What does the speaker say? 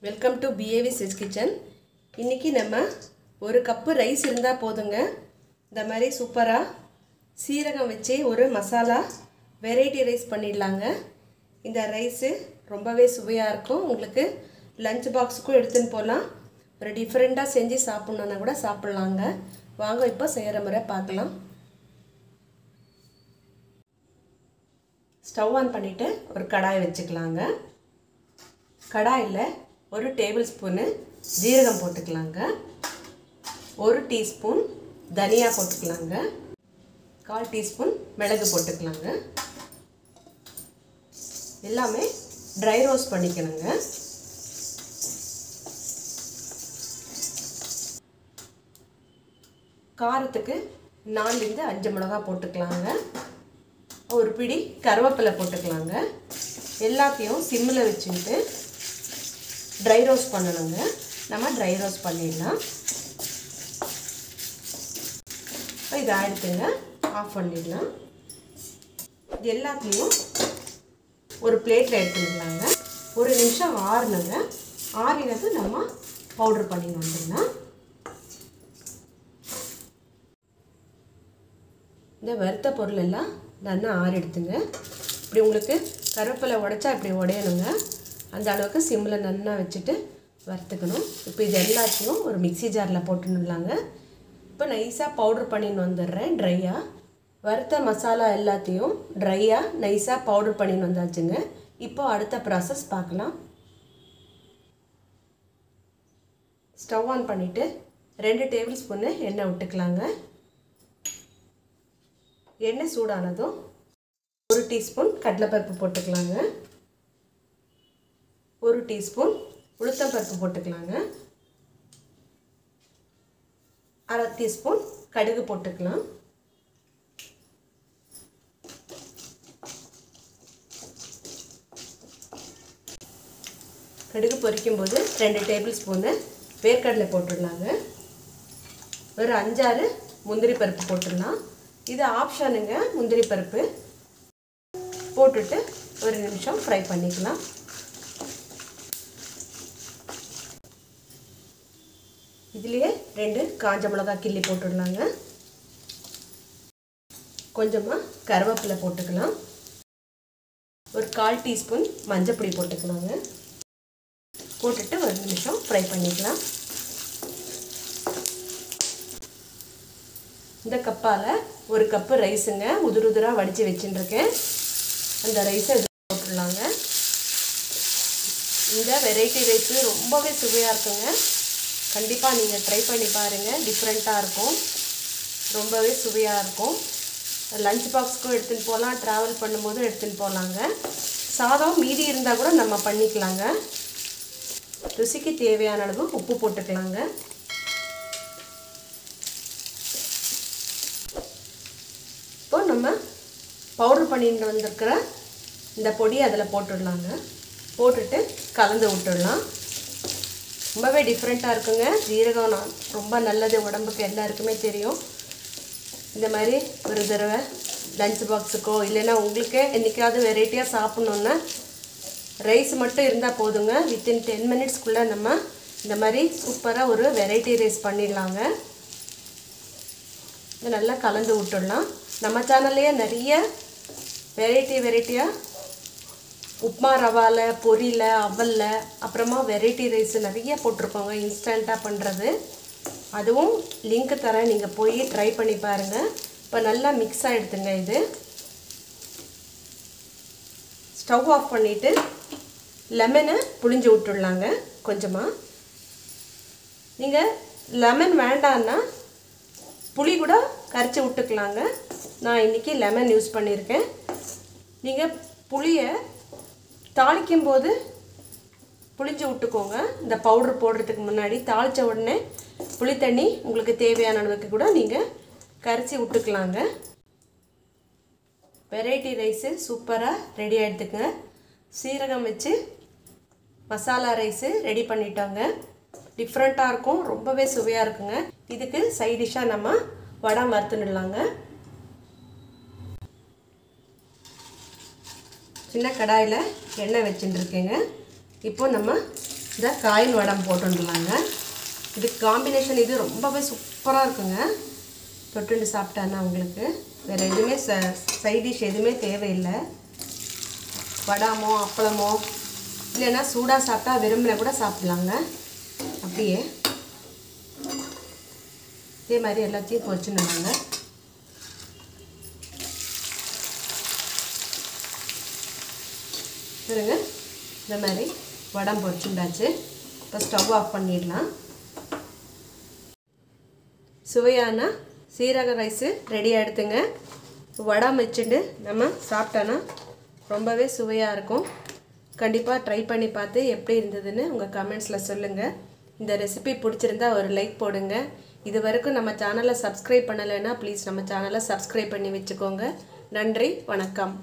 Welcome to BAV Veg Kitchen. இன்னைக்கு நம்ம ஒரு கப் ரைஸ் இருந்தா போதுங்க. இந்த மாதிரி சூப்பரா சீரகம் வச்சு ஒரு மசாலா வெரைட்டி ரைஸ் பண்ணிடலாங்க. இந்த ரைஸ் ரொம்பவே சுவையா இருக்கும். உங்களுக்கு லஞ்ச் பாக்ஸ்க்கு எடுத்துன்னு போலாம். ஒரு டிஃபரண்டா செஞ்சு சாப்பிடணும்னா கூட சாப்பிடலாங்க. வாங்க இப்போ செய்யற முறை பார்க்கலாம். ஸ்டவ் ஆன் பண்ணிட்டு ஒரு கடாய் வச்சுக்கலாங்க. கடாயில ஒரு டேபிள் ஸ்பூன் ஜீரகம் போட்டுக்கலாங்க. 1 டீஸ்பூன் தனியா போட்டுக்கலாங்க. 1/4 டீஸ்பூன் மிளகு போட்டுக்கலாங்க. எல்லாமே ட்ரை ரோஸ்ட் பண்ணிக்கணுங்க. காரத்துக்கு 4 லிருந்து 5 மிளகாய் போட்டுக்கலாங்க. ஒரு பிடி கருவேப்பிலை போட்டுக்கலாங்க. எல்லாத்தையும் சிம்மில் வச்சுட்டு ட்ரை ரோஸ்ட் பண்ணணுங்க. நம்ம ட்ரை ரோஸ்ட் பண்ணிடலாம். இதை ஆயிடுத்துங்க, ஆஃப் பண்ணிடலாம். இது எல்லாத்தையும் ஒரு பிளேட்டில் எடுத்துக்கலாங்க. ஒரு நிமிஷம் ஆறணுங்க. ஆறினது நம்ம பவுடர் பண்ணி வந்துடலாம். இந்த வறுத்த பொருள் எல்லாம் நல்லா ஆறிடுத்துங்க. இப்படி உங்களுக்கு கருவேப்பிலை உடைச்சா இப்படி உடையணுங்க. அந்த அளவுக்கு சிம்மில் நல்லா வச்சுட்டு வறுத்துக்கணும். இப்போ இது எல்லாத்தையும் ஒரு மிக்ஸி ஜாரில் போட்டுடலாங்க. இப்போ நைஸாக பவுட்ரு பண்ணின்னு வந்துடுறேன். ட்ரையாக வறுத்த மசாலா எல்லாத்தையும் ட்ரையாக நைஸாக பவுட்ரு பண்ணின்னு வந்தாச்சுங்க. இப்போ அடுத்த ப்ராசஸ் பார்க்கலாம். ஸ்டவ் ஆன் பண்ணிவிட்டு 2 டேபிள் ஸ்பூன்னு எண்ணெய் விட்டுக்கலாங்க. எண்ணெய் சூடானதும் 1 டீஸ்பூன் கடலைப்பருப்பு போட்டுக்கலாங்க. 1 டீஸ்பூன் உளுத்தம்பருப்பு போட்டுக்கலாங்க. 1/2 டீஸ்பூன் கடுகு போட்டுக்கலாம். கடுகு பொரிக்கும் போது 2 டேபிள் ஸ்பூனு வேர்க்கடலை போட்டுடலாங்க. ஒரு 5-6 முந்திரி பருப்பு போட்டுடலாம். இது ஆப்ஷனுங்க. முந்திரி பருப்பு போட்டுட்டு ஒரு நிமிஷம் ஃப்ரை பண்ணிக்கலாம். இதுலேயே 2 காஞ்ச மிளகாய் கிள்ளி போட்டுடலாங்க. கொஞ்சமாக கருவேப்பிலை போட்டுக்கலாம். ஒரு 1/4 டீஸ்பூன் மஞ்சள் பொடி போட்டுக்கலாங்க. போட்டுட்டு ஒரு நிமிஷம் ஃப்ரை பண்ணிக்கலாம். இந்த கப்பால் ஒரு கப்பு ரைஸுங்க உதிராக வடித்து வச்சுட்டுருக்கேன். அந்த ரைஸை போட்டுடலாங்க. இந்த வெரைட்டி ரைஸு ரொம்பவே சுவையாக இருக்குங்க. கண்டிப்பாக நீங்கள் ட்ரை பண்ணி பாருங்கள். டிஃப்ரெண்ட்டாக இருக்கும், ரொம்பவே சுவையாக இருக்கும். லஞ்ச் பாக்ஸ்க்கும் எடுத்துகிட்டு போகலாம், ட்ராவல் பண்ணும்போது எடுத்துகிட்டு போகலாங்க. சாதம் மீதி இருந்தால் கூட நம்ம பண்ணிக்கலாங்க. ருசிக்கு தேவையான அளவு உப்பு போட்டுக்கலாங்க. இப்போ நம்ம பவுடர் பண்ணிட்டு வந்திருக்கிற இந்த பொடி அதில் போட்டுடலாங்க. போட்டுட்டு கலந்து விட்டுடலாம். ரொம்பவே டிஃப்ரெண்ட்டாக இருக்குங்க. ஜீரகம் ரொம்ப நல்லது உடம்புக்கு, எல்லாருக்குமே தெரியும். இந்த மாதிரி ஒரு தடவை லஞ்ச் பாக்ஸுக்கோ இல்லைன்னா உங்களுக்கே என்றைக்காவது வெரைட்டியாக சாப்பிட்ணுன்னா ரைஸ் மட்டும் இருந்தால் போதுங்க. வித்தின் 10 மினிட்ஸ்க்குள்ளே நம்ம இந்த மாதிரி சூப்பராக ஒரு வெரைட்டி ரைஸ் பண்ணிடலாங்க. இதை நல்லா கலந்து விட்டுடலாம். நம்ம சேனல்லையே நிறைய வெரைட்டியாக உப்மா ரவாவில், பொரியில், அவலில், அப்புறமா வெரைட்டி ரைஸ் நிறைய போட்டிருக்கோங்க. இன்ஸ்டண்ட்டாக பண்ணுறது. அதுவும் லிங்க் தரேன், நீங்கள் போய் ட்ரை பண்ணி பாருங்கள். இப்போ நல்லா மிக்ஸ் ஆகிடுதுங்க. இது ஸ்டவ் ஆஃப் பண்ணிவிட்டு லெமனை புழிஞ்சு விட்டுடலாங்க. கொஞ்சமாக நீங்கள் லெமன் வேண்டான்னா புளி கூட கரைச்சி விட்டுக்கலாங்க. நான் இன்றைக்கி லெமன் யூஸ் பண்ணியிருக்கேன். நீங்கள் புளியை தாளிக்கும் போது புளிஞ்சு விட்டுக்கோங்க. இந்த பவுடர் போடுறதுக்கு முன்னாடி தாளித்த உடனே புளி தண்ணி உங்களுக்கு தேவையான அளவுக்கு கூட நீங்கள் கரைச்சி விட்டுக்கலாங்க. வெரைட்டி ரைஸு சூப்பராக ரெடி ஆகிடுதுங்க. சீரகம் வச்சு மசாலா ரைஸு ரெடி பண்ணிட்டோங்க. டிஃப்ரெண்ட்டாக இருக்கும், ரொம்பவே சுவையாக இருக்குங்க. இதுக்கு சைட் டிஷ்ஷாக நம்ம வடை வறுத்துடலாங்க. சின்ன கடாயில் எண்ணெய் வச்சுட்டுருக்கேங்க. இப்போ நம்ம இந்த காயின் வடம் போட்டுடலாங்க. இது காம்பினேஷன் இது ரொம்பவே சூப்பராக இருக்குங்க. தொட்டுண்டு சாப்பிட்டானா உங்களுக்கு வேறு எதுவுமே சைட் டிஷ் எதுவுமே தேவையில்லை. வடாமோ அப்பளமோ இல்லைன்னா சூடாக சாப்பிட்டா விரும்பின கூட சாப்பிட்லாங்க. அப்படியே இதே மாதிரி எல்லாத்தையும் பொரிச்சுடுவாங்க. பாருங்க இந்த மாதிரி வடம் பொரிச்சுண்டாச்சு. இப்போ ஸ்டவ் ஆஃப் பண்ணிடலாம். சுவையான சீரக ரைஸு ரெடி ஆகிடுதுங்க. வடம் வச்சுட்டு நம்ம சாப்பிட்டோன்னா ரொம்பவே சுவையாக இருக்கும். கண்டிப்பாக ட்ரை பண்ணி பார்த்து எப்படி இருந்ததுன்னு உங்கள் கமெண்ட்ஸில் சொல்லுங்கள். இந்த ரெசிபி பிடிச்சிருந்தா ஒரு லைக் போடுங்க. இது வரைக்கும் நம்ம சேனலை சப்ஸ்கிரைப் பண்ணலைன்னா ப்ளீஸ் நம்ம சேனலை சப்ஸ்கிரைப் பண்ணி வச்சுக்கோங்க. நன்றி, வணக்கம்.